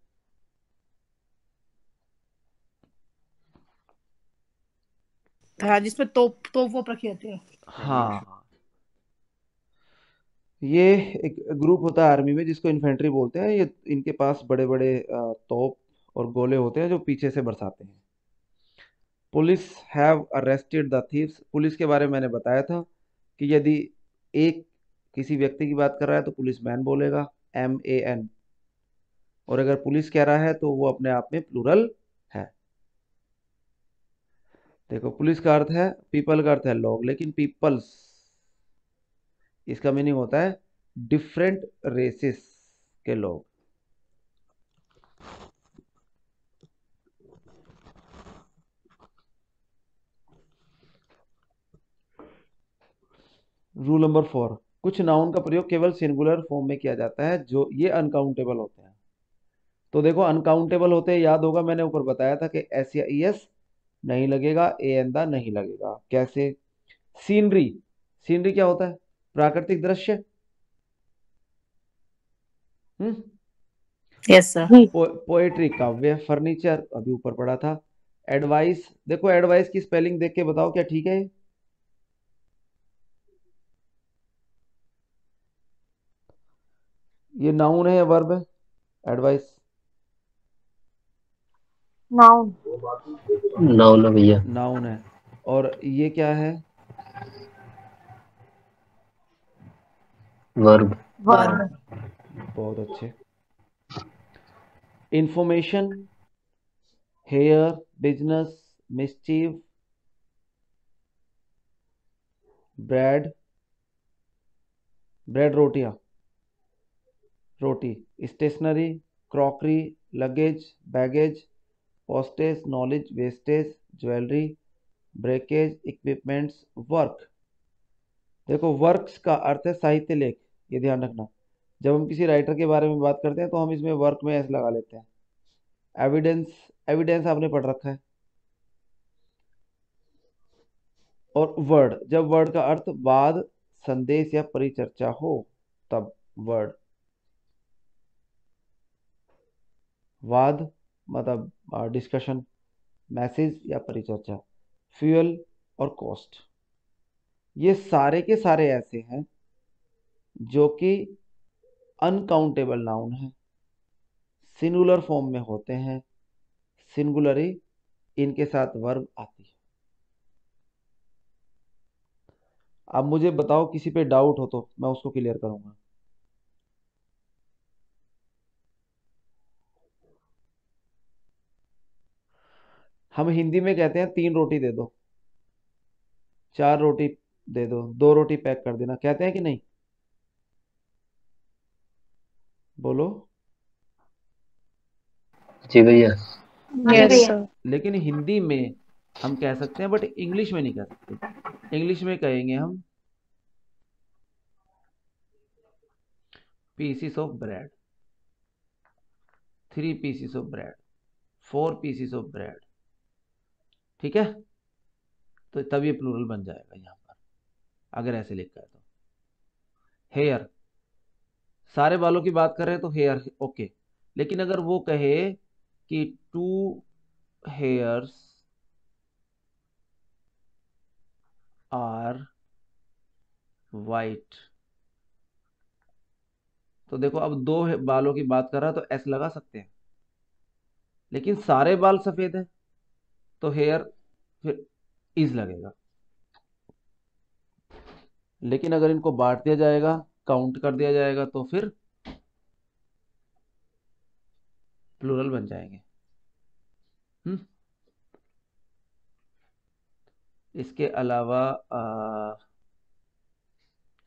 हाँ, जिसमें तोप वोप रखी होती है। हाँ, ये एक ग्रुप होता है आर्मी में जिसको इन्फेंट्री बोलते हैं। ये इनके पास बड़े बड़े तोप और गोले होते हैं जो पीछे से बरसाते हैं। Police have arrested the thieves. Police के बारे में मैंने बताया था कि यदि एक किसी व्यक्ति की बात कर रहा है तो पुलिस मैन बोलेगा, MAN। और अगर पुलिस कह रहा है तो वो अपने आप में प्लूरल है। देखो, पुलिस का अर्थ है, पीपल का अर्थ है लोग, लेकिन पीपल्स इसका मीनिंग होता है डिफरेंट रेसेस के लोग। रूल नंबर 4, कुछ नाउन का प्रयोग केवल सिंगुलर फॉर्म में किया जाता है जो ये अनकाउंटेबल होते हैं। तो देखो, अनकाउंटेबल होते हैं, याद होगा मैंने ऊपर बताया था कि एस या ई एस नहीं लगेगा, ए एन दा नहीं लगेगा। कैसे? सीनरी, सीनरी क्या होता है? प्राकृतिक दृश्य। हम्म। Yes sir. पोएट्री काव्य। फर्नीचर अभी ऊपर पढ़ा था। एडवाइस, देखो एडवाइस की स्पेलिंग देख के बताओ क्या ठीक है? ये नाउन है या वर्ब है? Advice noun. नाउन है भैया। नाउन है। और ये क्या है? वर्ब। वर्ब। बहुत अच्छे। Information, hair, business, mischief, bread, bread रोटियां, रोटी, stationery, crockery, luggage, baggage, postage, knowledge, wastage, jewellery, breakage, equipments, work. देखो वर्क्स का अर्थ है साहित्य लेख, ये ध्यान रखना। जब हम किसी राइटर के बारे में बात करते हैं तो हम इसमें वर्क में एस लगा लेते हैं। एविडेंस, एविडेंस आपने पढ़ रखा है। और वर्ड, जब वर्ड का अर्थ वाद, संदेश या परिचर्चा हो तब वर्ड। वाद मतलब डिस्कशन, मैसेज या परिचर्चा। फ्यूल और कॉस्ट, ये सारे के सारे ऐसे हैं जो कि अनकाउंटेबल नाउन है, सिंगुलर फॉर्म में होते हैं, सिंगुलरी इनके साथ वर्ब आती है। अब मुझे बताओ किसी पे डाउट हो तो मैं उसको क्लियर करूंगा। हम हिंदी में कहते हैं 3 रोटी दे दो, 4 रोटी दे दो, 2 रोटी पैक कर देना, कहते हैं कि नहीं? बोलो। जी भैया। हाँ जी यस भैया। सर। लेकिन हिंदी में हम कह सकते हैं बट इंग्लिश में नहीं कह सकते। इंग्लिश में कहेंगे हम pieces of bread, 3 pieces of bread, 4 pieces of bread. ठीक है, तो तब ये प्लूरल बन जाएगा यहाँ पर अगर ऐसे लिखा है तो। हेयर, सारे बालों की बात कर रहे हैं तो हेयर ओके। लेकिन अगर वो कहे कि 2 हेयर्स आर वाइट, तो देखो अब 2 बालों की बात कर रहा है तो एस लगा सकते हैं। लेकिन सारे बाल सफेद हैं तो हेयर फिर इज लगेगा। लेकिन अगर इनको बांट दिया जाएगा, काउंट कर दिया जाएगा तो फिर प्लूरल बन जाएंगे। इसके अलावा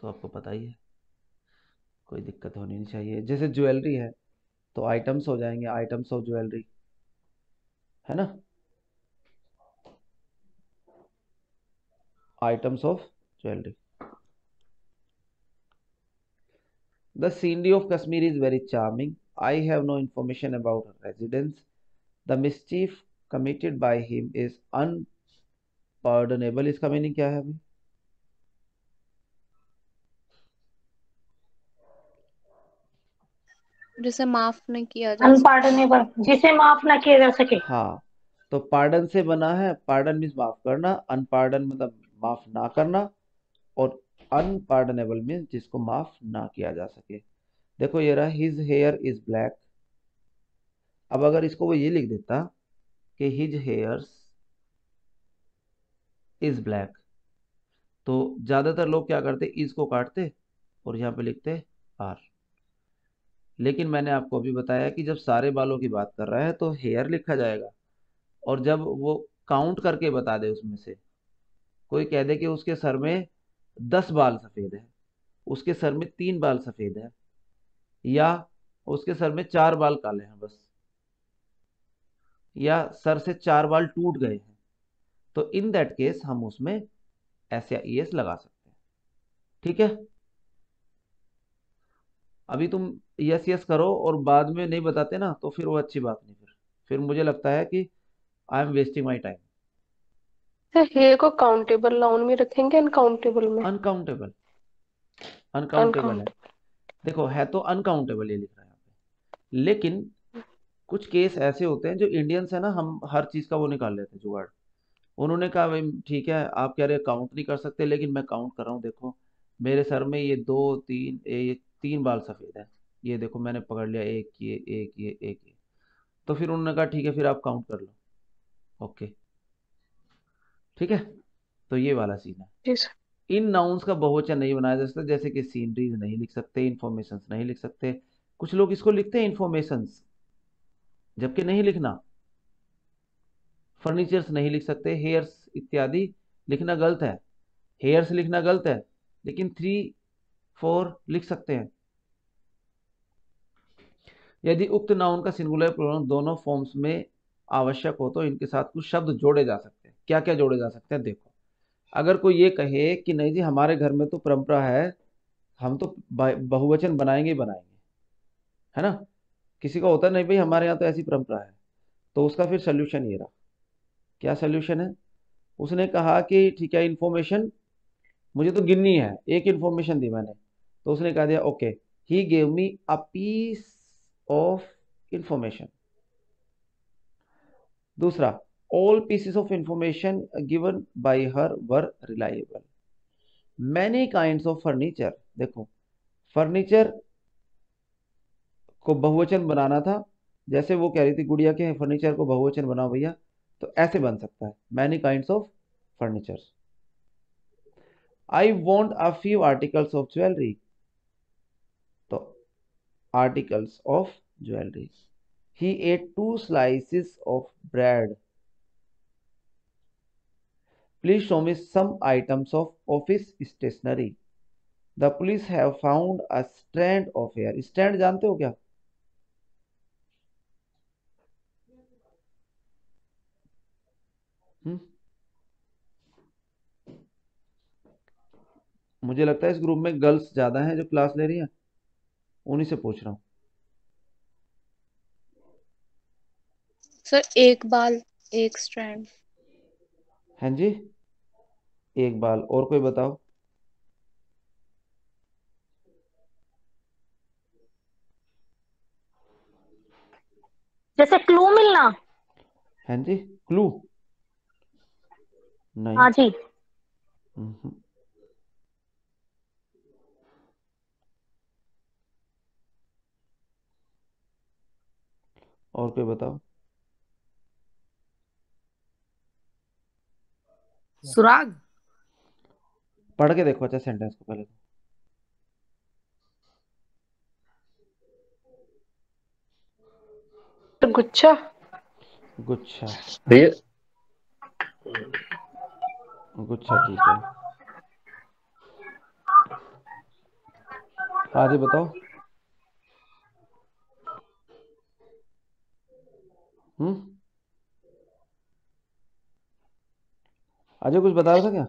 तो आपको पता ही है, कोई दिक्कत होनी नहीं चाहिए। जैसे ज्वेलरी है तो आइटम्स हो जाएंगे, आइटम्स ऑफ ज्वेलरी, है ना? Items of jewellery. The scenery of Kashmir is very charming. I have no information about her residence. The mischief committed by him is unpardonable. इसका मीनिंग क्या है अभी? जिसे माफ नहीं किया जा सकता। अनपार्डनेबल, जिसे माफ ना किया जा सके। हाँ, तो पार्डन से बना है। पार्डन मीन्स माफ करना, अनपार्डन मतलब माफ ना करना, और अनपार्डनेबल मीन्स जिसको माफ ना किया जा सके। देखो ये रहा, हिज हेयर इज ब्लैक। अब अगर इसको वो ये लिख देता कि हिज हेयर्स इज ब्लैक, तो ज्यादातर लोग क्या करते, इज को काटते और यहाँ पे लिखते आर। लेकिन मैंने आपको अभी बताया कि जब सारे बालों की बात कर रहा है तो हेयर लिखा जाएगा। और जब वो काउंट करके बता दे, उसमें से कोई कह दे कि उसके सर में 10 बाल सफेद है, उसके सर में 3 बाल सफेद है, या उसके सर में 4 बाल काले हैं बस, या सर से 4 बाल टूट गए हैं, तो इन दैट केस हम उसमें एस या ईएस लगा सकते हैं। ठीक है, अभी तुम यस यस करो और बाद में नहीं बताते ना तो फिर वो अच्छी बात नहीं। फिर मुझे लगता है कि I am wasting my time. Sir hair को काउंटेबल नाउन में रखेंगे अनकाउंटेबल में? अनकाउंटेबल, अनकाउंटेबल है। अनकाउंटेबल। देखो है तो अनकाउंटेबल ये लिख रहा है यहाँ पे, लेकिन कुछ केस ऐसे होते हैं जो इंडियंस है ना, हम हर चीज का वो निकाल लेते हैं जुगाड़। उन्होंने कहा भाई ठीक है, आप कह रहे काउंट नहीं कर सकते, लेकिन मैं काउंट कर रहा हूँ। देखो मेरे सर में ये 2 3 ये 3 बाल सफेद है, ये देखो मैंने पकड़ लिया, एक ये एक ये एक ये। तो फिर उन्होंने कहा ठीक है, फिर आप काउंट कर लो। ओके, ठीक है, तो ये वाला सीन है। जी सर। इन नाउन्स का बहुवचन नहीं बनाया जा सकता, जैसे कि सीनरीज नहीं लिख सकते, इंफॉर्मेशन नहीं लिख सकते। कुछ लोग इसको लिखते हैं इंफॉर्मेशन, जबकि नहीं लिखना। फर्नीचर्स नहीं लिख सकते, हेयर्स इत्यादि लिखना गलत है। हेयर्स लिखना गलत है, लेकिन 3 4 लिख सकते हैं। यदि उक्त नाउन का सिंगुलर प्रोनाउन दोनों फॉर्म्स में आवश्यक हो तो इनके साथ कुछ शब्द जोड़े जा सकते हैं। क्या क्या जोड़े जा सकते हैं? देखो, अगर कोई ये कहे कि नहीं जी हमारे घर में तो परंपरा है, हम तो बहुवचन बनाएंगे ही बनाएंगे, है ना, किसी का होता नहीं भाई हमारे यहाँ तो ऐसी परंपरा है, तो उसका फिर सोल्यूशन ये रहा। क्या सोल्यूशन है? उसने कहा कि ठीक है, इंफॉर्मेशन मुझे तो गिननी है, एक इंफॉर्मेशन दी मैंने, तो उसने कह दिया okay, he gave me a piece of information. दूसरा, all pieces of information given by her were reliable. Many kinds of furniture, देखो फर्नीचर को बहुवचन बनाना था, जैसे वो कह रही थी गुड़िया के फर्नीचर को बहुवचन बनाओ भैया, तो ऐसे बन सकता है, many kinds of furniture. I want a few articles of jewellery, तो articles of jewellery. He ate 2 slices of bread. Please show me some items of office stationery. The police have found a strand of hair. Strand जानते हो क्या? हम्म? मुझे लगता है इस group में girls ज्यादा हैं जो क्लास ले रही हैं, उन्हीं से पूछ रहा हूँ। सर एक बाल एक स्ट्रैंड। हाँ जी, एक बाल। और कोई बताओ? जैसे क्लू मिलना। हाँ जी, क्लू नहीं। हाँ जी। हम्म। और कोई बताओ? सुराग। पढ़ के देखो अच्छा सेंटेंस को पहले। तो गुच्छा। गुच्छा, भैया गुच्छा ठीक है। हाँ जी बताओ। हम्म, अजय कुछ बता रहा था क्या?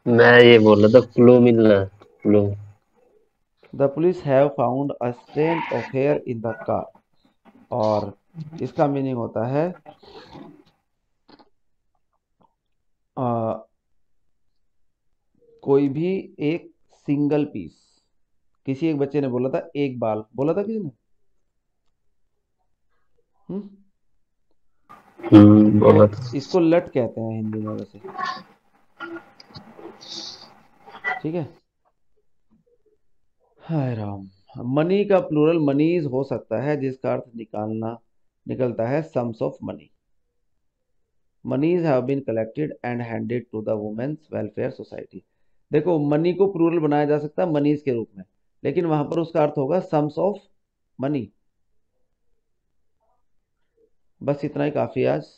मैं ये बोल रहा था क्लू मिलना, clue. The police have found a strand of here in the car, और इसका मीनिंग होता है कोई भी एक सिंगल पीस। किसी एक बच्चे ने बोला था एक बाल, बोला था किसी ने? हम्म, बोला तो था। इसको लट कहते हैं हिंदी में वैसे, ठीक है। हाय राम। मनी का प्लूरल मनीज हो सकता है, जिसका अर्थ निकलता है sums of money. Moneys have been collected and handed to the women's welfare society. देखो मनी को प्लूरल बनाया जा सकता है मनीज के रूप में, लेकिन वहां पर उसका अर्थ होगा सम्स ऑफ मनी। बस इतना ही काफी है आज।